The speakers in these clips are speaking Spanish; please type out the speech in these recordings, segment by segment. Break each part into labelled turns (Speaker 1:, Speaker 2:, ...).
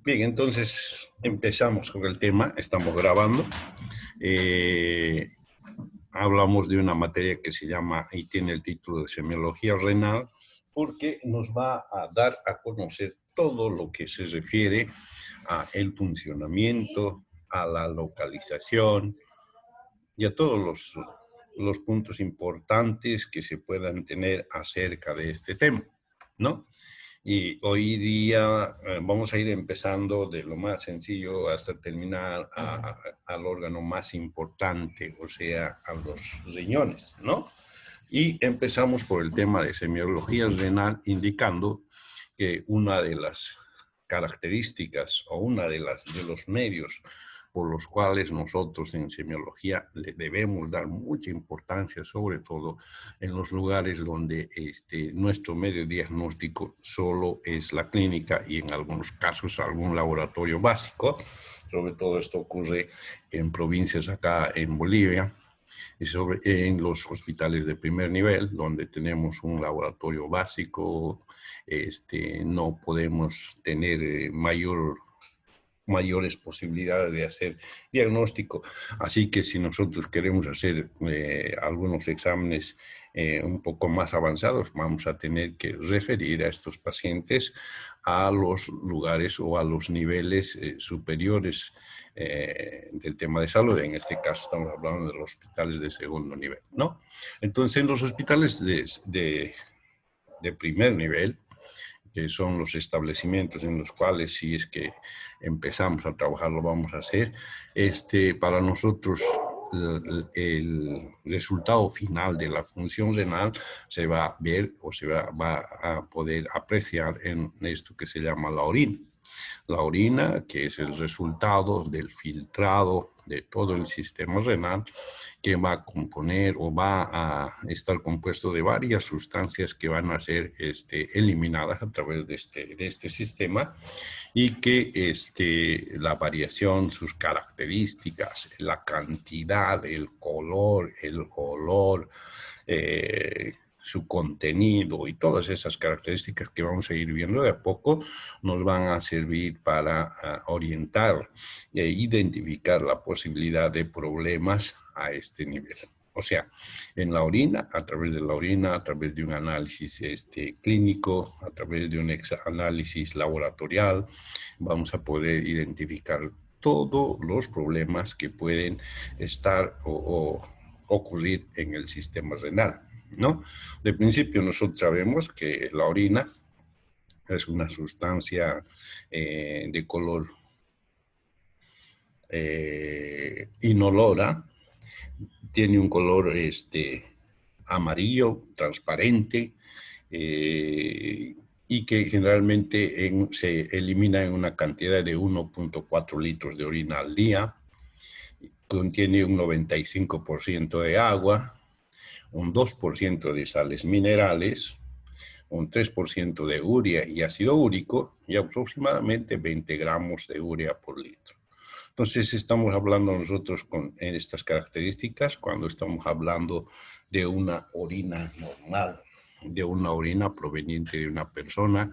Speaker 1: Bien, entonces empezamos con el tema, estamos grabando. Eh, Hablamos de una materia que se llama y tiene el título de semiología renal, porque nos va a dar a conocer todo lo que se refiere a el funcionamiento, a la localización y a todos los puntos importantes que se puedan tener acerca de este tema, ¿no? Y hoy día vamos a ir empezando de lo más sencillo hasta terminar al órgano más importante, o sea, a los riñones, ¿no? Y empezamos por el tema de semiología renal, indicando que una de las características o una de los medios por los cuales nosotros en semiología le debemos dar mucha importancia, sobre todo en los lugares donde nuestro medio diagnóstico solo es la clínica y en algunos casos algún laboratorio básico. Sobre todo esto ocurre en provincias acá en Bolivia, y en los hospitales de primer nivel, donde tenemos un laboratorio básico, no podemos tener mayores posibilidades de hacer diagnóstico. Así que si nosotros queremos hacer algunos exámenes un poco más avanzados, vamos a tener que referir a estos pacientes a los lugares o a los niveles superiores del tema de salud. En este caso estamos hablando de los hospitales de segundo nivel, ¿no? Entonces, en los hospitales de primer nivel, que son los establecimientos en los cuales, si es que empezamos a trabajar, lo vamos a hacer. Para nosotros, el resultado final de la función renal se va a ver o va a poder apreciar en esto que se llama la orina. La orina, que es el resultado del filtrado de todo el sistema renal, que va a componer o va a estar compuesto de varias sustancias que van a ser eliminadas a través de este sistema, y que la variación, sus características, la cantidad, el color, el olor, su contenido y todas esas características que vamos a ir viendo de a poco nos van a servir para orientar e identificar la posibilidad de problemas a este nivel. O sea, en la orina, a través de la orina, a través de un análisis clínico, a través de un análisis laboratorial, vamos a poder identificar todos los problemas que pueden estar o ocurrir en el sistema renal, ¿no? De principio nosotros sabemos que la orina es una sustancia de color inolora, tiene un color amarillo, transparente, y que generalmente se elimina en una cantidad de 1.4 litros de orina al día. Contiene un 95% de agua, un 2% de sales minerales, un 3% de urea y ácido úrico y aproximadamente 20 gramos de urea por litro. Entonces estamos hablando nosotros en estas características cuando estamos hablando de una orina normal, de una orina proveniente de una persona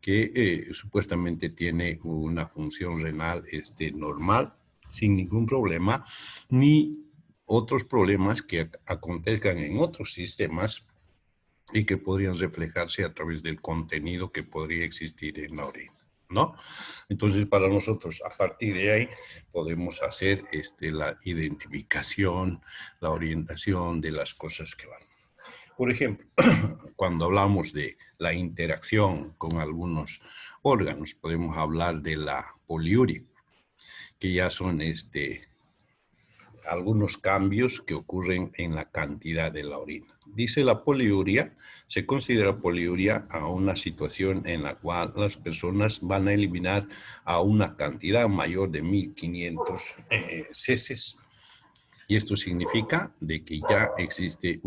Speaker 1: que supuestamente tiene una función renal normal, sin ningún problema, ni otros problemas que acontezcan en otros sistemas y que podrían reflejarse a través del contenido que podría existir en la orina, ¿no? Entonces, para nosotros, a partir de ahí, podemos hacer la identificación, la orientación de las cosas que van. Por ejemplo, cuando hablamos de la interacción con algunos órganos, podemos hablar de la poliuria, que ya son algunos cambios que ocurren en la cantidad de la orina. Dice la poliuria, se considera poliuria a una situación en la cual las personas van a eliminar a una cantidad mayor de 1500 heces. Y esto significa de que ya existe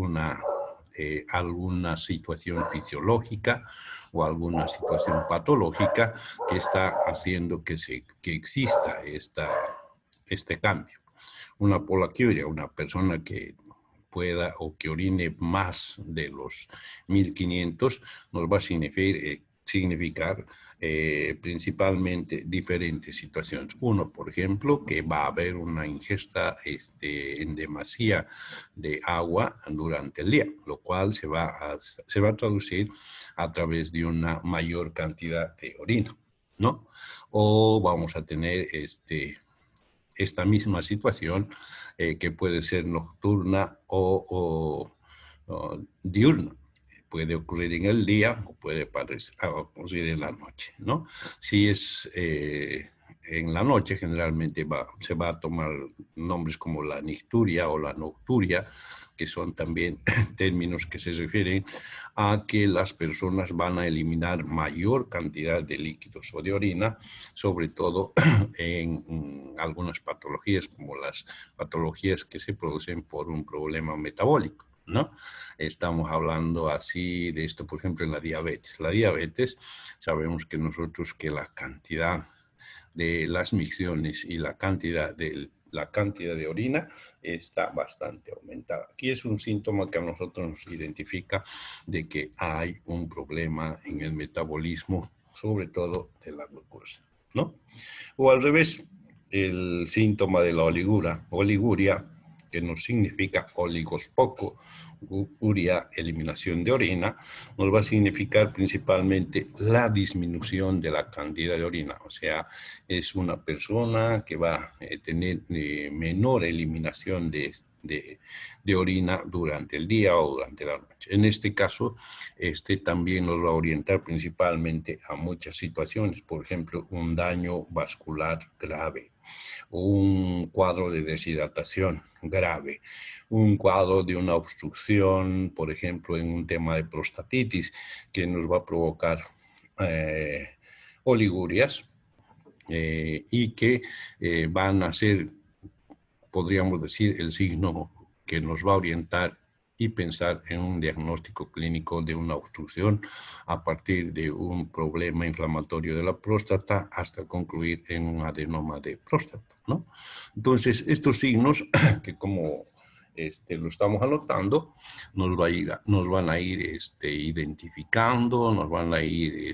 Speaker 1: alguna situación fisiológica o alguna situación patológica que está haciendo que exista este cambio. Una poliuria, una persona que pueda o que orine más de los 1500, nos va a significar principalmente diferentes situaciones. Uno, por ejemplo, que va a haber una ingesta en demasía de agua durante el día, lo cual se va a traducir a través de una mayor cantidad de orina, ¿no? O vamos a tener esta misma situación que puede ser nocturna o diurna. Puede ocurrir en el día o puede ocurrir en la noche, ¿no? Si es en la noche, generalmente se va a tomar nombres como la nicturia o la nocturia, que son también términos que se refieren a que las personas van a eliminar mayor cantidad de líquidos o de orina, sobre todo en algunas patologías, como las patologías que se producen por un problema metabólico, ¿no? Estamos hablando así de esto, por ejemplo, en la diabetes. La diabetes, sabemos que nosotros que la cantidad de las micciones y la cantidad de orina está bastante aumentada. Aquí es un síntoma que a nosotros nos identifica de que hay un problema en el metabolismo, sobre todo de la glucosa, ¿no? O al revés, el síntoma de la oliguria, que nos significa oligos poco, uria, eliminación de orina, nos va a significar principalmente la disminución de la cantidad de orina. O sea, es una persona que va a tener menor eliminación de orina durante el día o durante la noche. En este caso, también nos va a orientar principalmente a muchas situaciones, por ejemplo, un daño vascular grave, un cuadro de deshidratación grave, un cuadro de una obstrucción, por ejemplo, en un tema de prostatitis, que nos va a provocar oligurias y que van a ser, podríamos decir, el signo que nos va a orientar y pensar en un diagnóstico clínico de una obstrucción a partir de un problema inflamatorio de la próstata hasta concluir en un adenoma de próstata, ¿no? Entonces, estos signos que como lo estamos anotando, nos van a ir identificando, nos van a ir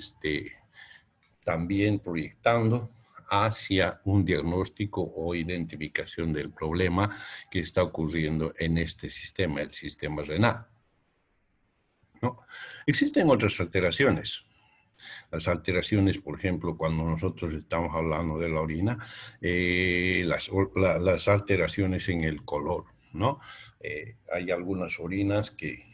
Speaker 1: también proyectando hacia un diagnóstico o identificación del problema que está ocurriendo en este sistema, el sistema renal, ¿no? Existen otras alteraciones. Las alteraciones, por ejemplo, cuando nosotros estamos hablando de la orina, las alteraciones en el color, ¿no? Hay algunas orinas que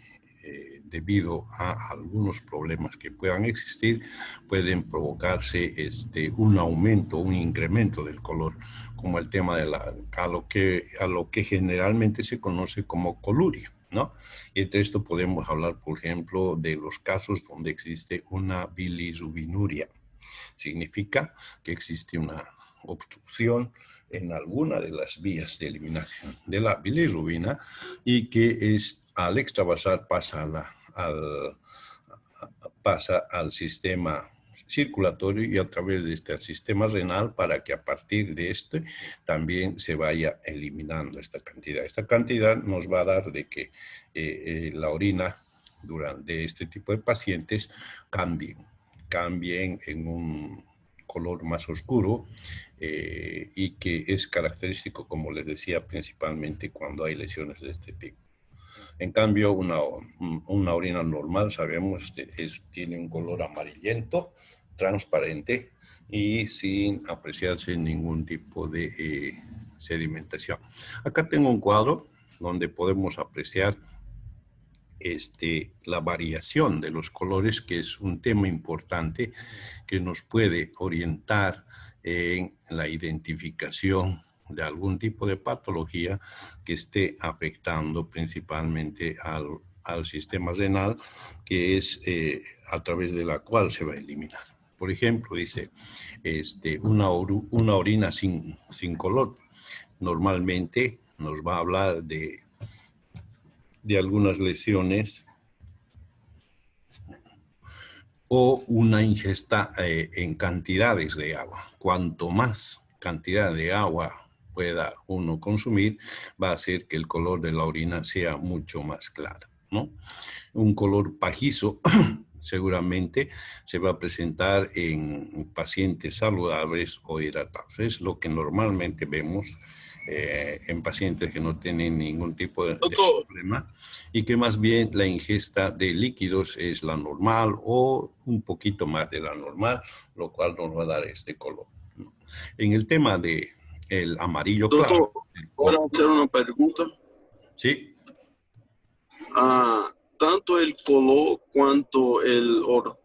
Speaker 1: debido a algunos problemas que puedan existir, pueden provocarse un aumento, un incremento del color, como el tema de a lo que generalmente se conoce como coluria, ¿no? Y de esto podemos hablar, por ejemplo, de los casos donde existe una bilirrubinuria. Significa que existe una obstrucción en alguna de las vías de eliminación de la bilirrubina y que al extravasar pasa al sistema circulatorio y a través de este sistema renal para que a partir de este también se vaya eliminando esta cantidad. Esta cantidad nos va a dar de que la orina de este tipo de pacientes cambien en un color más oscuro y que es característico, como les decía, principalmente cuando hay lesiones de este tipo. En cambio, una orina normal, sabemos, tiene un color amarillento, transparente y sin apreciarse ningún tipo de sedimentación. Acá tengo un cuadro donde podemos apreciar la variación de los colores, que es un tema importante que nos puede orientar en la identificación de algún tipo de patología que esté afectando principalmente al sistema renal, que es a través de la cual se va a eliminar. Por ejemplo, dice una orina sin color. Normalmente nos va a hablar de algunas lesiones o una ingesta en cantidades de agua. Cuanto más cantidad de agua pueda uno consumir, va a hacer que el color de la orina sea mucho más claro, ¿no? Un color pajizo seguramente se va a presentar en pacientes saludables o hidratados. Es lo que normalmente vemos en pacientes que no tienen ningún tipo de problema y que más bien la ingesta de líquidos es la normal o un poquito más de la normal, lo cual nos va a dar este color, ¿no? En el tema de el amarillo claro.
Speaker 2: Doctor, ¿puedo hacer una pregunta?
Speaker 1: Sí.
Speaker 2: Tanto el color cuanto el odor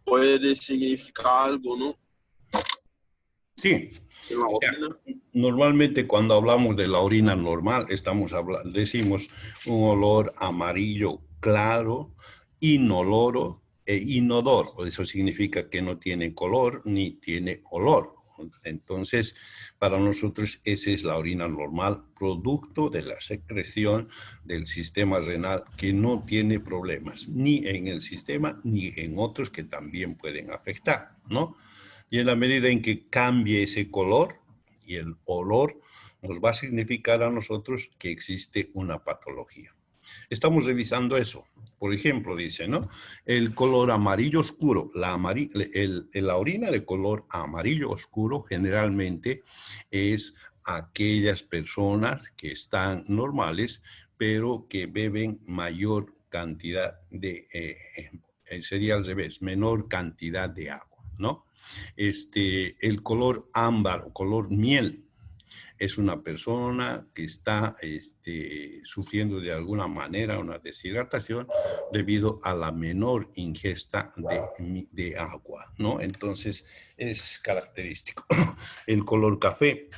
Speaker 2: puede significar algo, ¿no?
Speaker 1: Sí.
Speaker 2: En la orina.
Speaker 1: Normalmente cuando hablamos de la orina normal, decimos un olor amarillo claro, inoloro e inodoro. Eso significa que no tiene color ni tiene olor. Entonces, para nosotros esa es la orina normal, producto de la secreción del sistema renal que no tiene problemas, ni en el sistema ni en otros que también pueden afectar, ¿no? Y en la medida en que cambie ese color y el olor, nos va a significar a nosotros que existe una patología. Estamos revisando eso. Por ejemplo, dice, ¿no? El color amarillo oscuro, la orina de color amarillo oscuro generalmente es aquellas personas que están normales, pero que beben mayor cantidad sería al revés, menor cantidad de agua, ¿no? El color ámbar o color miel es una persona que está sufriendo de alguna manera una deshidratación debido a la menor ingesta de agua, ¿no? Entonces es característico. El color café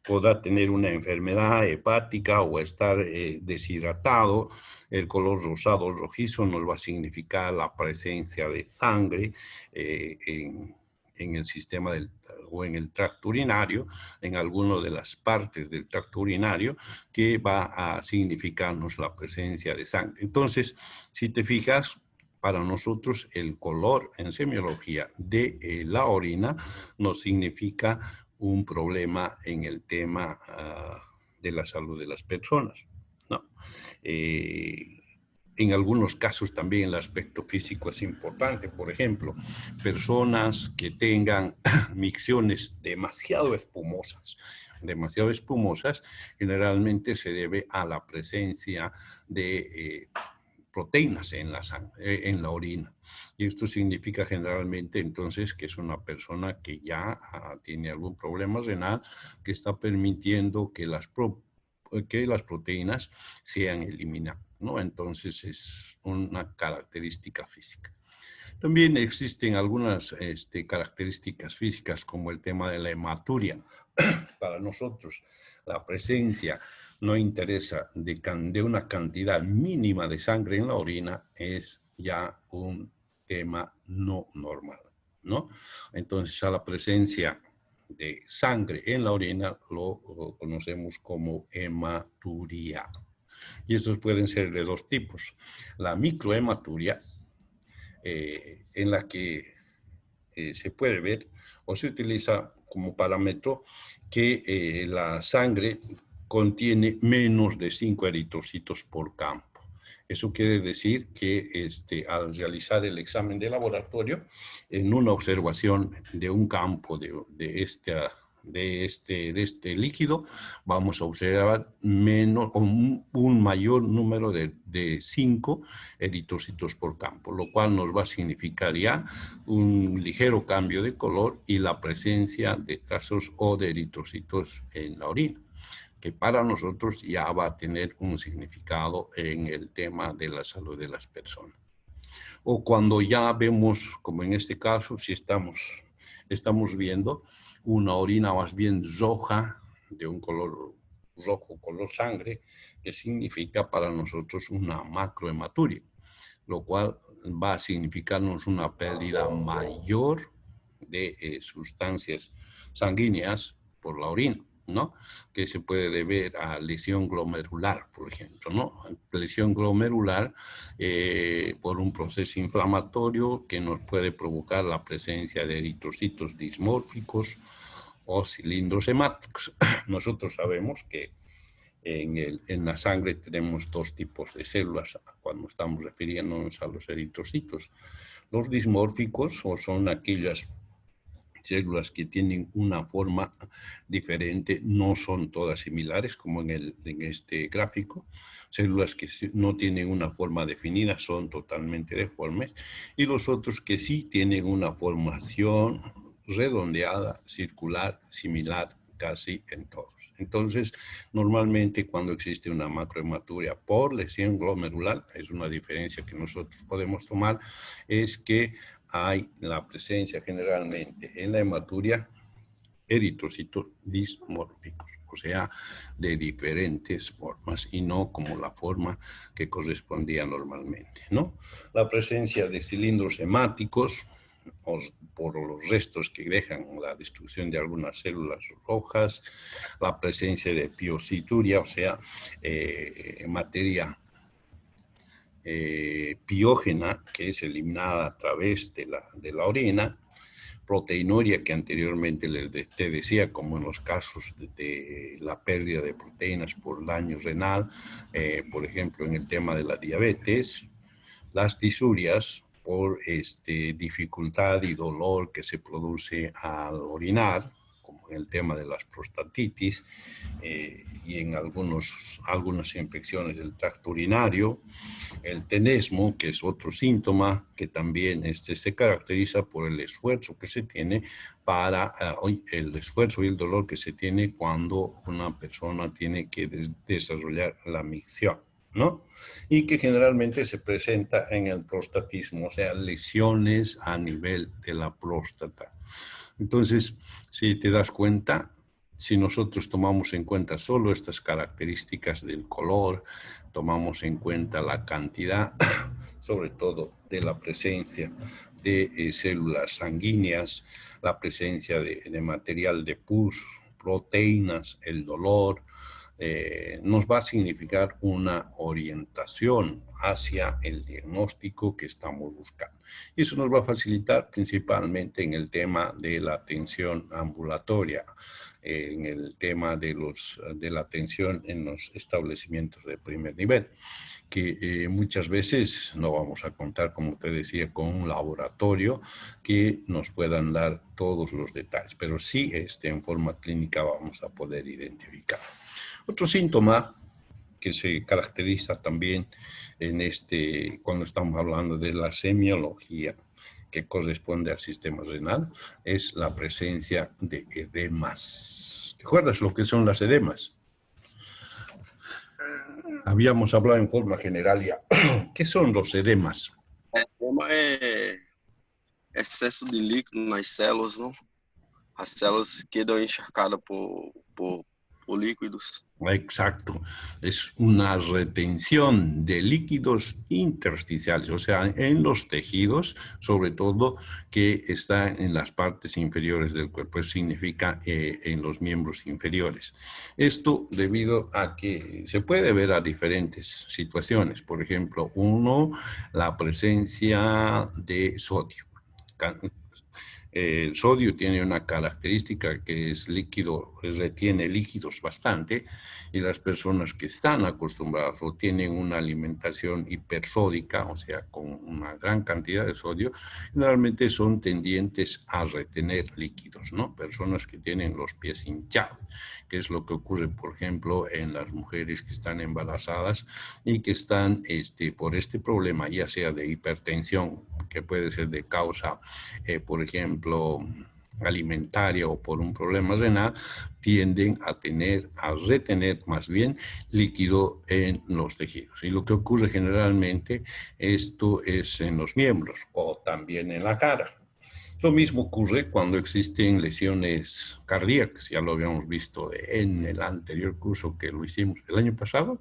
Speaker 1: podrá tener una enfermedad hepática o estar deshidratado. El color rosado o rojizo nos va a significar la presencia de sangre en el sistema o en el tracto urinario, en alguna de las partes del tracto urinario, que va a significarnos la presencia de sangre. Entonces, si te fijas, para nosotros el color en semiología de la orina nos significa un problema en el tema de la salud de las personas, ¿no? En algunos casos también el aspecto físico es importante. Por ejemplo, personas que tengan micciones demasiado espumosas, generalmente se debe a la presencia de proteínas en la sangre, en la orina. Y esto significa generalmente entonces que es una persona que ya tiene algún problema renal que está permitiendo que las proteínas sean eliminadas, ¿no? Entonces es una característica física. También existen algunas características físicas como el tema de la hematuria. Para nosotros la presencia no interesa de una cantidad mínima de sangre en la orina es ya un tema no normal, ¿no? Entonces a la presencia de sangre en la orina lo conocemos como hematuria. Y estos pueden ser de dos tipos. La microhematuria, en la que se puede ver o se utiliza como parámetro que la sangre contiene menos de 5 eritrocitos por campo. Eso quiere decir que al realizar el examen de laboratorio, en una observación de un campo de este líquido, vamos a observar un mayor número de 5 eritrocitos por campo, lo cual nos va a significar ya un ligero cambio de color y la presencia de trazos o de eritrocitos en la orina, que para nosotros ya va a tener un significado en el tema de la salud de las personas. O cuando ya vemos, como en este caso, si estamos viendo una orina más bien roja, de un color rojo, color sangre, que significa para nosotros una macrohematuria, lo cual va a significarnos una pérdida mayor de sustancias sanguíneas por la orina, ¿no? Que se puede deber a lesión glomerular, por ejemplo, ¿no? Lesión glomerular por un proceso inflamatorio que nos puede provocar la presencia de eritrocitos dismórficos o cilindros hemáticos. Nosotros sabemos que En la sangre tenemos dos tipos de células cuando estamos refiriéndonos a los eritrocitos. Los dismórficos, o son aquellas células que tienen una forma diferente, no son todas similares como en este gráfico. Células que no tienen una forma definida son totalmente deformes, y los otros que sí tienen una formación redondeada, circular, similar casi en todos. Entonces, normalmente cuando existe una macrohematuria por lesión glomerular, es una diferencia que nosotros podemos tomar, es que hay la presencia generalmente en la hematuria eritrocitos dismórficos, o sea, de diferentes formas y no como la forma que correspondía normalmente, ¿no? La presencia de cilindros hemáticos, por los restos que dejan la destrucción de algunas células rojas, la presencia de piocituria, o sea, materia piógena que es eliminada a través de la orina, proteinuria que anteriormente te decía, como en los casos de la pérdida de proteínas por daño renal, por ejemplo en el tema de la diabetes, las disurias por dificultad y dolor que se produce al orinar, como en el tema de las prostatitis y en algunas infecciones del tracto urinario. El tenesmo, que es otro síntoma que también se caracteriza por el esfuerzo que se tiene el esfuerzo y el dolor que se tiene cuando una persona tiene que desarrollar la micción, ¿no? Y que generalmente se presenta en el prostatismo, o sea, lesiones a nivel de la próstata. Entonces, si te das cuenta, si nosotros tomamos en cuenta solo estas características del color, tomamos en cuenta la cantidad, sobre todo de la presencia de células sanguíneas, la presencia de material de pus, proteínas, el dolor, nos va a significar una orientación hacia el diagnóstico que estamos buscando. Y eso nos va a facilitar principalmente en el tema de la atención ambulatoria, en el tema de la atención en los establecimientos de primer nivel, que muchas veces no vamos a contar, como te decía, con un laboratorio que nos puedan dar todos los detalles, pero sí en forma clínica vamos a poder identificar. Otro síntoma que se caracteriza también cuando estamos hablando de la semiología, que corresponde al sistema renal, es la presencia de edemas. ¿Te acuerdas lo que son las edemas? Habíamos hablado en forma general ya. ¿Qué son los edemas?
Speaker 2: Edema é excesso de líquido nas células, não? As células quedam encharcadas por líquidos.
Speaker 1: Exacto, es una retención de líquidos intersticiales, o sea, en los tejidos, sobre todo que están en las partes inferiores del cuerpo, eso significa en los miembros inferiores. Esto debido a que se puede ver a diferentes situaciones, por ejemplo, la presencia de sodio. El sodio tiene una característica que es líquido, retiene líquidos bastante, y las personas que están acostumbradas o tienen una alimentación hipersódica, o sea, con una gran cantidad de sodio, generalmente son tendientes a retener líquidos, ¿no? Personas que tienen los pies hinchados, que es lo que ocurre, por ejemplo, en las mujeres que están embarazadas y que están por este problema, ya sea de hipertensión, que puede ser de causa, por ejemplo, alimentaria o por un problema renal, tienden a retener más bien líquido en los tejidos. Y lo que ocurre generalmente, esto es en los miembros o también en la cara. Lo mismo ocurre cuando existen lesiones cardíacas, ya lo habíamos visto en el anterior curso que lo hicimos el año pasado.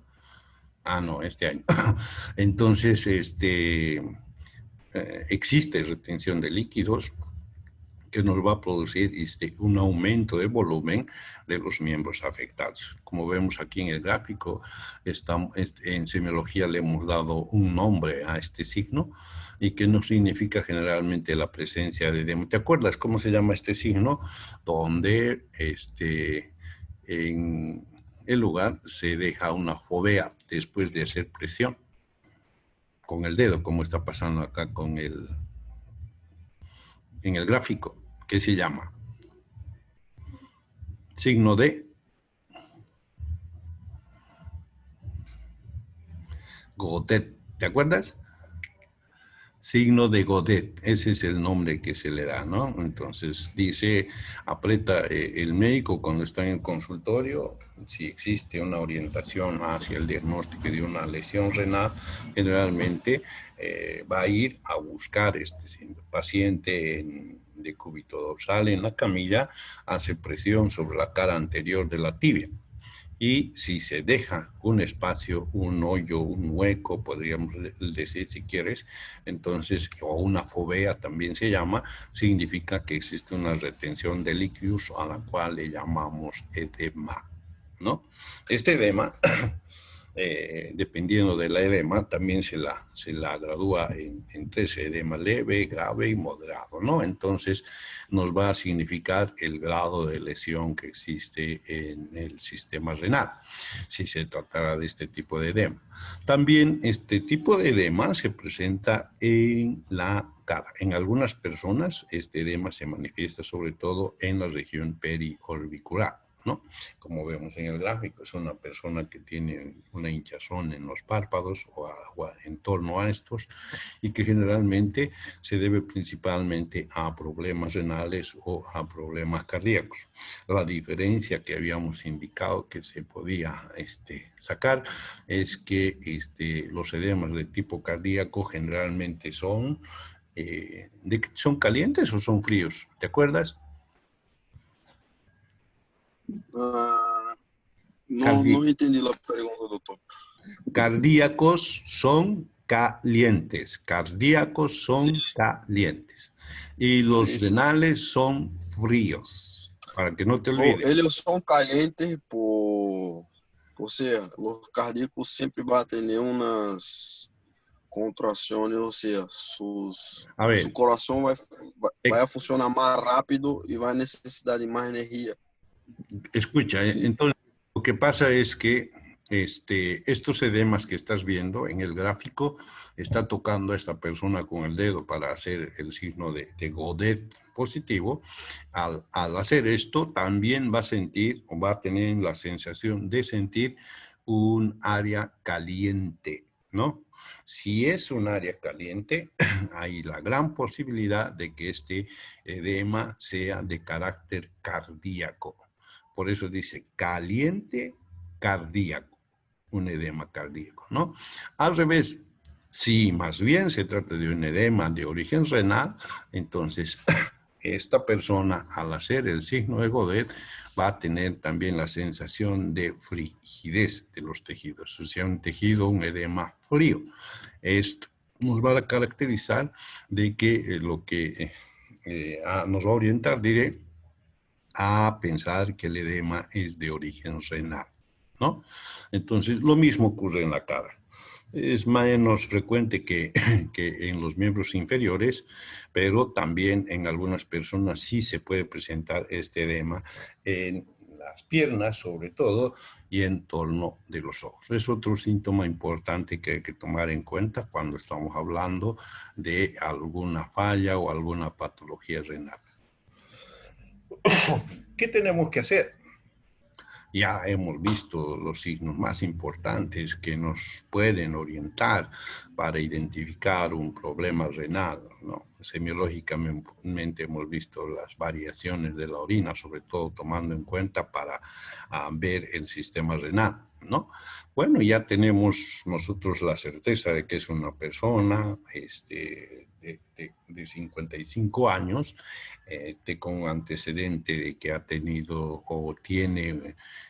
Speaker 1: No, este año. Entonces, existe retención de líquidos que nos va a producir un aumento de volumen de los miembros afectados. Como vemos aquí en el gráfico, en semiología le hemos dado un nombre a este signo y que no significa generalmente la presencia de edema. ¿Te acuerdas cómo se llama este signo? Donde el lugar se deja una fovea después de hacer presión con el dedo, como está pasando acá en el gráfico, que se llama signo de Godet. ¿Te acuerdas? Signo de Godet, ese es el nombre que se le da, ¿no? Entonces dice, aprieta el médico cuando está en el consultorio, si existe una orientación hacia el diagnóstico de una lesión renal, generalmente va a ir a buscar este paciente de cúbito dorsal en la camilla, hace presión sobre la cara anterior de la tibia. Y si se deja un espacio, un hoyo, un hueco, podríamos decir si quieres, entonces, o una fovea también se llama, significa que existe una retención de líquidos a la cual le llamamos edema, ¿no? Este edema, dependiendo de la edema, también se la gradúa en tres: edema leve, grave y moderado, ¿no? Entonces, nos va a significar el grado de lesión que existe en el sistema renal, si se tratara de este tipo de edema. También este tipo de edema se presenta en la cara. En algunas personas, este edema se manifiesta sobre todo en la región periorbicular, ¿no? Como vemos en el gráfico, es una persona que tiene una hinchazón en los párpados o en torno a estos, y que generalmente se debe principalmente a problemas renales o a problemas cardíacos. La diferencia que habíamos indicado que se podía sacar es que los edemas de tipo cardíaco generalmente son calientes o son fríos, ¿te acuerdas?
Speaker 2: No entendí la pregunta, doctor.
Speaker 1: Cardíacos son calientes. Cardíacos son calientes. Y los renales son fríos. Para que no te olvides.
Speaker 2: Ellos son calientes o sea, los cardíacos siempre van a tener unas contracciones, o sea, su corazón va a funcionar más rápido y va a necesitar de más energía.
Speaker 1: Escucha, sí. Entonces lo que pasa es que estos edemas que estás viendo en el gráfico, está tocando a esta persona con el dedo para hacer el signo de Godet positivo. Al hacer esto, también va a sentir o va a tener la sensación de sentir un área caliente, ¿no? Si es un área caliente, hay la gran posibilidad de que este edema sea de carácter cardíaco. Por eso dice caliente cardíaco, un edema cardíaco, ¿no? Al revés, si más bien se trata de un edema de origen renal, entonces esta persona, al hacer el signo de Godet, va a tener también la sensación de frigidez de los tejidos, o sea, un tejido, un edema frío. Esto nos va a caracterizar de que lo que nos va a orientar, diré, a pensar que el edema es de origen renal, ¿no? Entonces, lo mismo ocurre en la cara. Es menos frecuente que en los miembros inferiores, pero también en algunas personas sí se puede presentar este edema en las piernas, sobre todo, y en torno de los ojos. Es otro síntoma importante que hay que tomar en cuenta cuando estamos hablando de alguna falla o alguna patología renal. ¿Qué tenemos que hacer? Ya hemos visto los signos más importantes que nos pueden orientar para identificar un problema renal, ¿no? Semiológicamente hemos visto las variaciones de la orina, sobre todo tomando en cuenta para ver el sistema renal, ¿no? Bueno, ya tenemos nosotros la certeza de que es una persona de 55 años, con un antecedente de que ha tenido o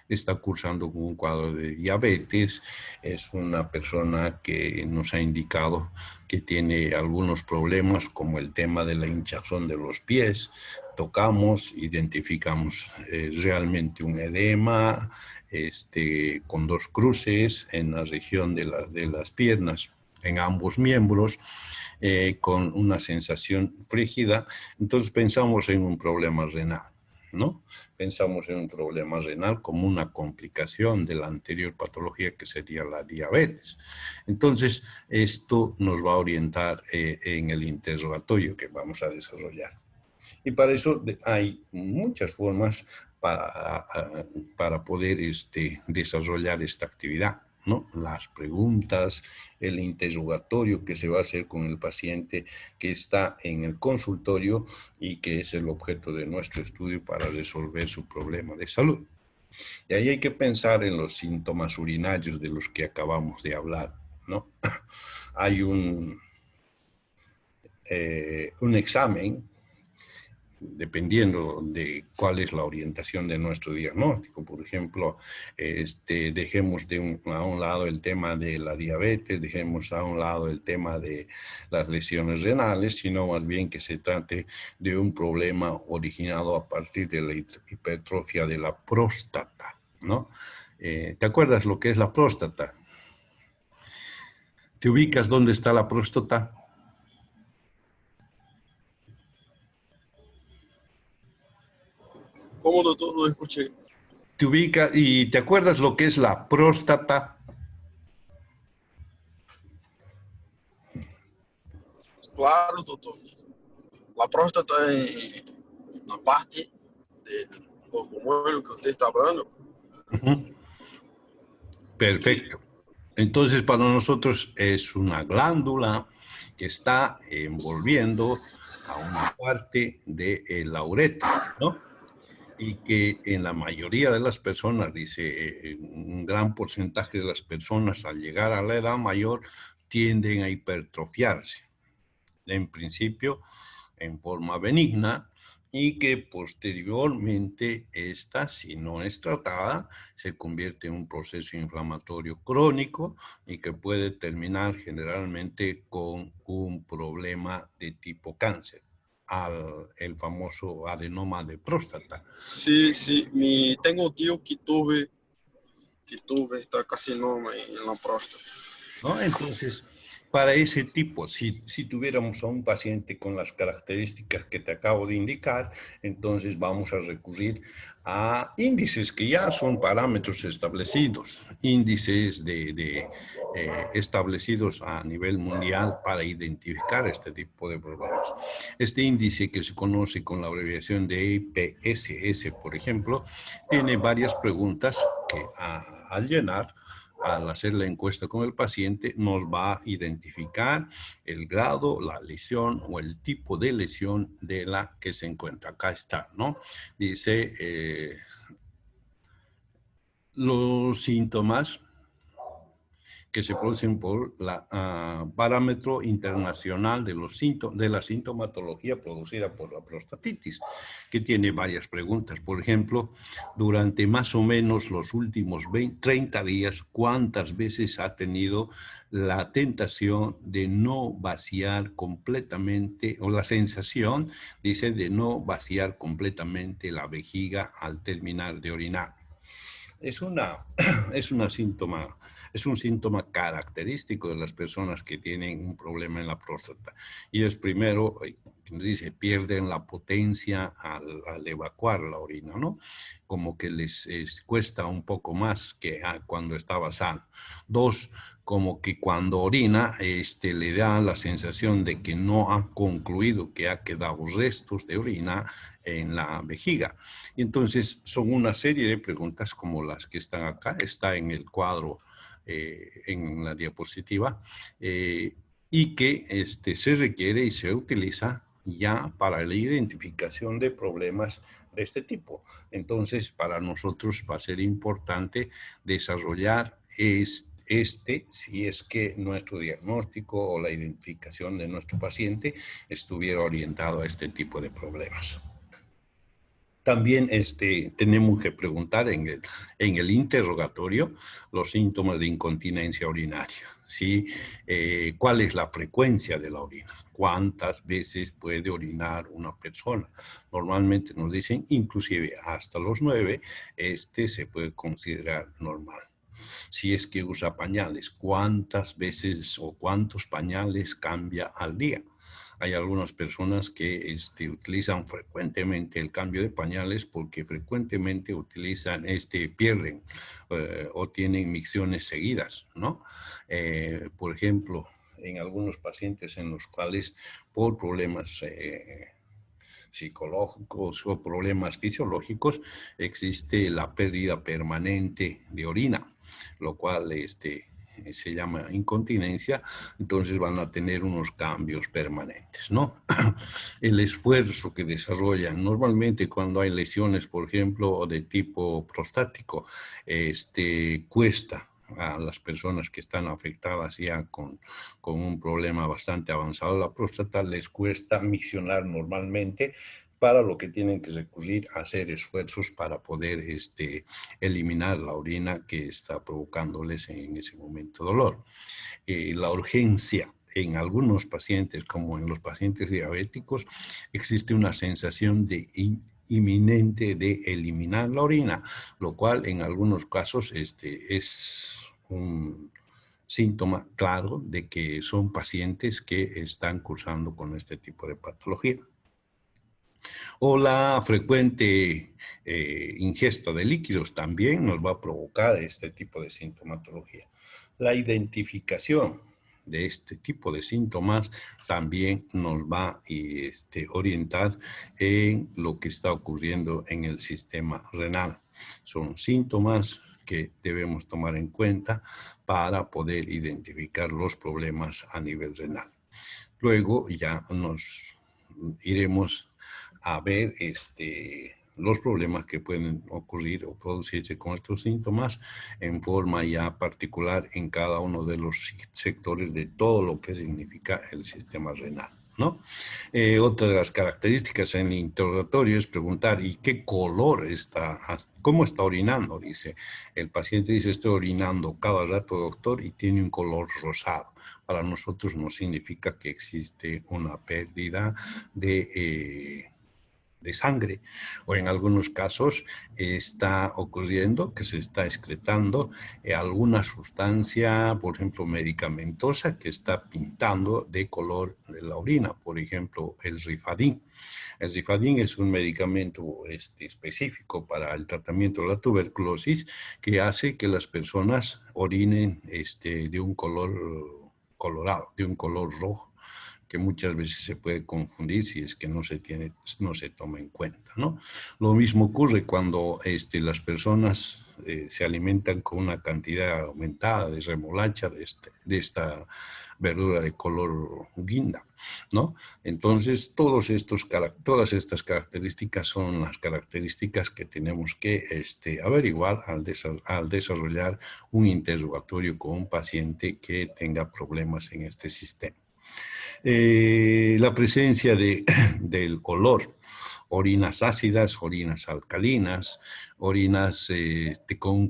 Speaker 1: está cursando con un cuadro de diabetes. Es una persona que nos ha indicado que tiene algunos problemas como el tema de la hinchazón de los pies. Tocamos, identificamos realmente un edema con dos cruces en la región de las piernas, en ambos miembros, con una sensación frígida. Entonces pensamos en un problema renal. ¿no? Pensamos en un problema renal como una complicación de la anterior patología que sería la diabetes. Entonces, esto nos va a orientar en el interrogatorio que vamos a desarrollar. Y para eso hay muchas formas para poder desarrollar esta actividad, ¿no? Las preguntas, el interrogatorio que se va a hacer con el paciente que está en el consultorio y que es el objeto de nuestro estudio para resolver su problema de salud. Y ahí hay que pensar en los síntomas urinarios de los que acabamos de hablar, ¿no? Hay un examen dependiendo de cuál es la orientación de nuestro diagnóstico. Por ejemplo, dejemos a un lado el tema de la diabetes, dejemos a un lado el tema de las lesiones renales, sino más bien que se trate de un problema originado a partir de la hipertrofia de la próstata, ¿no? ¿Te acuerdas lo que es la próstata? ¿Te ubicas dónde está la próstata?
Speaker 2: ¿Cómo, doctor? No escuché.
Speaker 1: ¿Te ubicas y te acuerdas lo que es la próstata?
Speaker 2: Claro, doctor. La próstata es la parte del cuerpo humano que usted está hablando.
Speaker 1: Uh-huh. Perfecto. Sí. Entonces, para nosotros es una glándula que está envolviendo a una parte de la uretra, ¿no? Y que en la mayoría de las personas, dice, un gran porcentaje de las personas al llegar a la edad mayor tienden a hipertrofiarse. En principio, en forma benigna, y que posteriormente esta, si no es tratada, se convierte en un proceso inflamatorio crónico y que puede terminar generalmente con un problema de tipo cáncer, el famoso adenoma de próstata.
Speaker 2: Sí, sí, tengo un tío que tuve esta carcinoma en la próstata.
Speaker 1: ¿No? Entonces, para ese tipo, si tuviéramos a un paciente con las características que te acabo de indicar, entonces vamos a recurrir a índices que ya son parámetros establecidos, índices establecidos a nivel mundial para identificar este tipo de problemas. Este índice, que se conoce con la abreviación de IPSS, por ejemplo, tiene varias preguntas que al llenar, al hacer la encuesta con el paciente, nos va a identificar el grado, la lesión o el tipo de lesión de la que se encuentra. Acá está, ¿no? Dice, los síntomas que se producen por la parámetro internacional de la sintomatología producida por la prostatitis, que tiene varias preguntas. Por ejemplo, durante más o menos los últimos 30 días, ¿cuántas veces ha tenido la tentación de no vaciar completamente, o la sensación, dice, de no vaciar completamente la vejiga al terminar de orinar? Es un síntoma característico de las personas que tienen un problema en la próstata. Y es primero, dice, pierden la potencia al evacuar la orina, ¿no? Como que les cuesta un poco más que cuando estaba sano. Dos, como que cuando orina, le da la sensación de que no ha concluido, que ha quedado restos de orina en la vejiga. Y entonces son una serie de preguntas como las que están acá, está en el cuadro, en la diapositiva, y que se requiere y se utiliza ya para la identificación de problemas de este tipo. Entonces, para nosotros va a ser importante desarrollar si es que nuestro diagnóstico o la identificación de nuestro paciente estuviera orientado a este tipo de problemas. También tenemos que preguntar en el interrogatorio los síntomas de incontinencia urinaria, ¿sí? ¿Cuál es la frecuencia de la orina? ¿Cuántas veces puede orinar una persona? Normalmente nos dicen, inclusive hasta los 9, se puede considerar normal. Si es que usa pañales, ¿cuántas veces o cuántos pañales cambia al día? hay algunas personas que utilizan frecuentemente el cambio de pañales porque frecuentemente utilizan, pierden o tienen micciones seguidas, ¿no? Por ejemplo, en algunos pacientes en los cuales por problemas psicológicos o problemas fisiológicos existe la pérdida permanente de orina, lo cual se llama incontinencia, entonces van a tener unos cambios permanentes, ¿no? El esfuerzo que desarrollan normalmente cuando hay lesiones, por ejemplo, de tipo prostático, cuesta a las personas que están afectadas ya con un problema bastante avanzado de la próstata, les cuesta miccionar normalmente, para lo que tienen que recurrir a hacer esfuerzos para poder eliminar la orina que está provocándoles en ese momento dolor. La urgencia en algunos pacientes, como en los pacientes diabéticos, existe una sensación de inminente de eliminar la orina, lo cual en algunos casos es un síntoma claro de que son pacientes que están cursando con este tipo de patología. O la frecuente ingesta de líquidos también nos va a provocar este tipo de sintomatología. La identificación de este tipo de síntomas también nos va a orientar en lo que está ocurriendo en el sistema renal. Son síntomas que debemos tomar en cuenta para poder identificar los problemas a nivel renal. Luego ya nos iremos a ver los problemas que pueden ocurrir o producirse con estos síntomas en forma ya particular en cada uno de los sectores de todo lo que significa el sistema renal, ¿no? Otra de las características en el interrogatorio es preguntar, ¿y qué color está? ¿Cómo está orinando? Dice, el paciente dice, estoy orinando cada rato, doctor, y tiene un color rosado. Para nosotros no significa que existe una pérdida de sangre, o en algunos casos está ocurriendo que se está excretando alguna sustancia, por ejemplo, medicamentosa, que está pintando de color la orina, por ejemplo, el Rifadin. El Rifadin es un medicamento específico para el tratamiento de la tuberculosis que hace que las personas orinen de un color colorado, de un color rojo, que muchas veces se puede confundir si es que no se toma en cuenta, ¿no? Lo mismo ocurre cuando las personas se alimentan con una cantidad aumentada de remolacha, de esta verdura de color guinda, ¿no? Entonces, todas estas características son las características que tenemos que averiguar al desarrollar un interrogatorio con un paciente que tenga problemas en este sistema. La presencia del olor, orinas ácidas, orinas alcalinas, orinas con un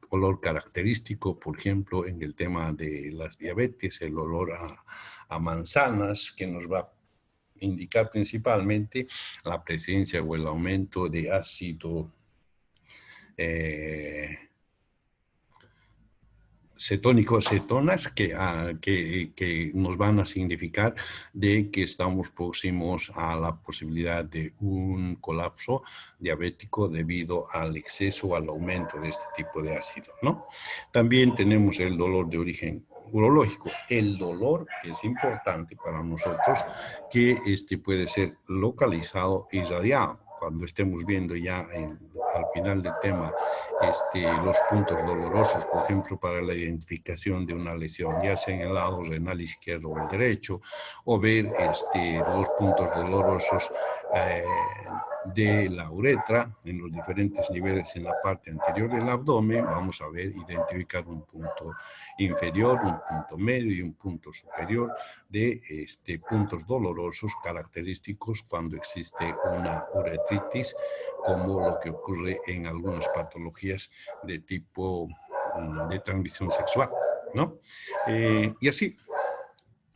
Speaker 1: olor característico, por ejemplo, en el tema de las diabetes, el olor a manzanas, que nos va a indicar principalmente la presencia o el aumento de ácido cetónicos, cetonas, que nos van a significar de que estamos próximos a la posibilidad de un colapso diabético debido al exceso o al aumento de este tipo de ácido, ¿no? También tenemos el dolor de origen urológico. El dolor, que es importante para nosotros, que puede ser localizado y radiado. Cuando estemos viendo ya al final del tema los puntos dolorosos, por ejemplo, para la identificación de una lesión, ya sea en el lado renal izquierdo o el derecho, o ver los puntos dolorosos de la uretra en los diferentes niveles en la parte anterior del abdomen. Vamos a ver, identificar un punto inferior, un punto medio y un punto superior de puntos dolorosos característicos cuando existe una uretritis, como lo que ocurre en algunas patologías de tipo de transmisión sexual, ¿no? Y así,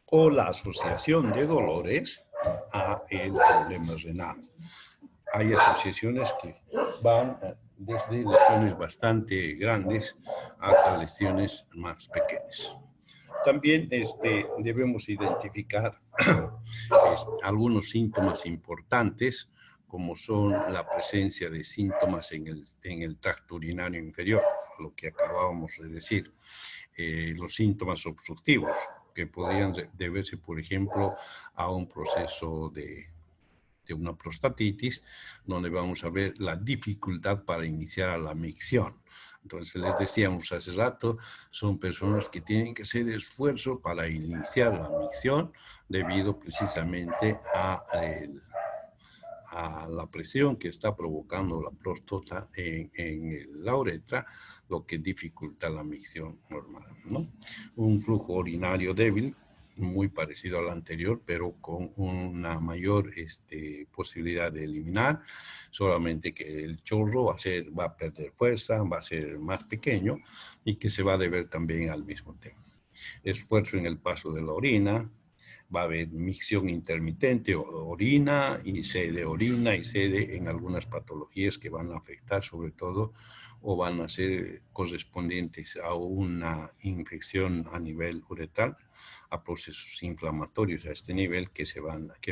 Speaker 1: o la asociación de dolores a el problema renal. Hay asociaciones que van desde lesiones bastante grandes hasta lesiones más pequeñas. También debemos identificar algunos síntomas importantes, como son la presencia de síntomas en el tracto urinario inferior, lo que acabábamos de decir, los síntomas obstructivos, que podrían deberse, por ejemplo, a un proceso de una prostatitis, donde vamos a ver la dificultad para iniciar la micción. Entonces, les decíamos hace rato, son personas que tienen que hacer esfuerzo para iniciar la micción debido precisamente a la presión que está provocando la próstata en la uretra, lo que dificulta la micción normal, ¿no? Un flujo urinario débil, muy parecido al anterior, pero con una mayor posibilidad de eliminar, solamente que el chorro va a perder fuerza, va a ser más pequeño y que se va a deber también al mismo tema. Esfuerzo en el paso de la orina, va a haber micción intermitente, orina y sede en algunas patologías que van a afectar sobre todo o van a ser correspondientes a una infección a nivel uretral, a procesos inflamatorios a este nivel que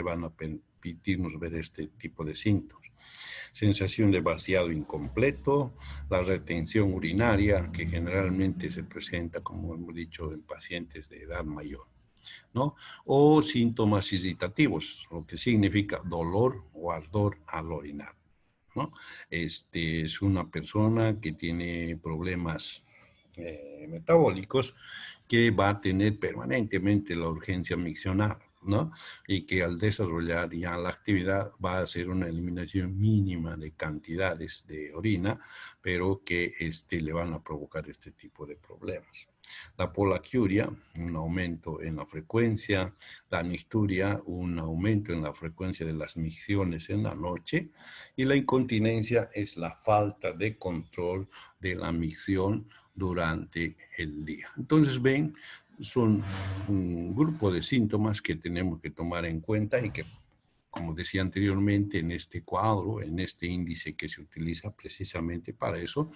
Speaker 1: van a permitirnos ver este tipo de síntomas. Sensación de vaciado incompleto, la retención urinaria que generalmente se presenta, como hemos dicho, en pacientes de edad mayor, ¿no? O síntomas irritativos, lo que significa dolor o ardor al orinar, ¿no? Es una persona que tiene problemas metabólicos que va a tener permanentemente la urgencia miccional, ¿no? Y que al desarrollar ya la actividad va a hacer una eliminación mínima de cantidades de orina, pero que le van a provocar este tipo de problemas. La polaquiuria, un aumento en la frecuencia, la nicturia, un aumento en la frecuencia de las micciones en la noche, y la incontinencia es la falta de control de la micción durante el día. Entonces, ven, son un grupo de síntomas que tenemos que tomar en cuenta y que, como decía anteriormente, en este cuadro, en este índice que se utiliza precisamente para eso,